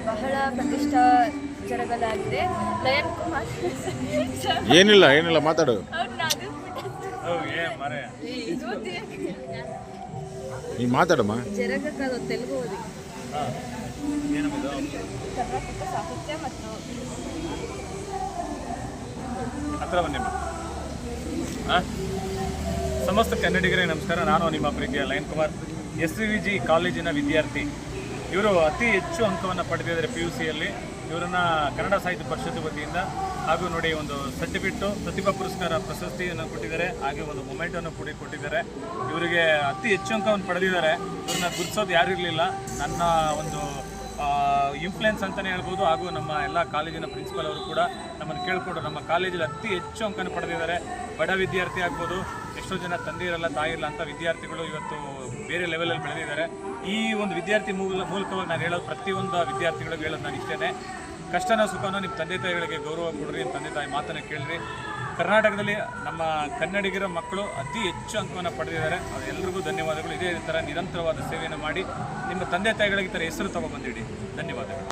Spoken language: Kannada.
ಬಹಳ ಪ್ರತಿಷ್ಠಾ ಜರಗಲಾಗಿದೆ. ಲಯನ್ ಕುಮಾರ್ ಏನಿಲ್ಲ ಮಾತಾಡು. ನೀ ಮಾತಾಡಮ್ಮ. ಜರಗಕ್ಕದು ತೆಲುಗು ಓದಿ. ಕರ್ನಾಟಕ ಸಾಹಿತ್ಯ ಮತ್ತು ಸಮಸ್ತ ಕನ್ನಡಿಗರೇ ನಮಸ್ಕಾರ. ನಾನು ನಿಮ್ಮ ಪ್ರೀತಿಯ ಲಯನ್ ಕುಮಾರ್, SVG ಕಾಲೇಜಿನ ವಿದ್ಯಾರ್ಥಿ. ಇವರು ಅತಿ ಹೆಚ್ಚು ಅಂಕವನ್ನು ಪಡೆದಿದ್ದಾರೆ PUCಯಲ್ಲಿ. ಇವರನ್ನು ಕನ್ನಡ ಸಾಹಿತ್ಯ ಪರಿಷತ್ ವತಿಯಿಂದ ಹಾಗೂ ನೋಡಿ ಒಂದು ಸರ್ಟಿಫಿಕೇಟು, ಪ್ರತಿಭಾ ಪುರಸ್ಕಾರ ಪ್ರಶಸ್ತಿಯನ್ನು ಕೊಟ್ಟಿದ್ದಾರೆ, ಹಾಗೆ ಒಂದು ಮೊಮೆಂಟನ್ನು ಕೂಡ ಕೊಟ್ಟಿದ್ದಾರೆ. ಇವರಿಗೆ ಅತಿ ಹೆಚ್ಚು ಅಂಕವನ್ನು ಪಡೆದಿದ್ದಾರೆ. ಇವ್ರನ್ನ ಗುರುತಿಸೋದು ಯಾರು ಇರಲಿಲ್ಲ. ನನ್ನ ಒಂದು ಇನ್ಫ್ಲುಯೆನ್ಸ್ ಅಂತಲೇ ಹೇಳ್ಬೋದು. ಹಾಗೂ ನಮ್ಮ ಎಲ್ಲ ಕಾಲೇಜಿನ ಪ್ರಿನ್ಸಿಪಲ್ ಅವರು ಕೂಡ ನಮ್ಮನ್ನು ಕೇಳಿಕೊಂಡು ನಮ್ಮ ಕಾಲೇಜಲ್ಲಿ ಅತಿ ಹೆಚ್ಚು ಅಂಕವನ್ನು ಪಡೆದಿದ್ದಾರೆ. ಬಡ ವಿದ್ಯಾರ್ಥಿ ಆಗ್ಬೋದು, ಎಷ್ಟೋ ಜನ ತಂದೆ ಇರಲ್ಲ ತಾಯಿ ಇರಲ್ಲ ಅಂತ ವಿದ್ಯಾರ್ಥಿಗಳು ಇವತ್ತು ಬೇರೆ ಲೆವೆಲಲ್ಲಿ ಬೆಳೆದಿದ್ದಾರೆ. ಈ ಒಂದು ವಿದ್ಯಾರ್ಥಿ ಮೂಲಕವಾಗಿ ನಾನು ಹೇಳೋದು, ಪ್ರತಿಯೊಂದು ವಿದ್ಯಾರ್ಥಿಗಳಿಗೆ ಹೇಳೋದು ನಾನು ಇಷ್ಟೇ, ಕಷ್ಟನೋ ಸುಖನೋ ನಿಮ್ಮ ತಂದೆ ತಾಯಿಗಳಿಗೆ ಗೌರವ ಕೊಡ್ರಿ, ನಿಮ್ಮ ತಂದೆ ತಾಯಿ ಮಾತನ್ನು ಕೇಳಿರಿ. ಕರ್ನಾಟಕದಲ್ಲಿ ನಮ್ಮ ಕನ್ನಡಿಗರ ಮಕ್ಕಳು ಅತಿ ಹೆಚ್ಚು ಅಂಕವನ್ನು ಪಡೆದಿದ್ದಾರೆ. ಅದು ಎಲ್ರಿಗೂ ಧನ್ಯವಾದಗಳು. ಇದೇ ಥರ ನಿರಂತರವಾದ ಸೇವೆಯನ್ನು ಮಾಡಿ ನಿಮ್ಮ ತಂದೆ ತಾಯಿಗಳಿಗೆ ಈ ಥರ ಹೆಸರು ತಗೊಬಂದಿಡಿ. ಧನ್ಯವಾದಗಳು.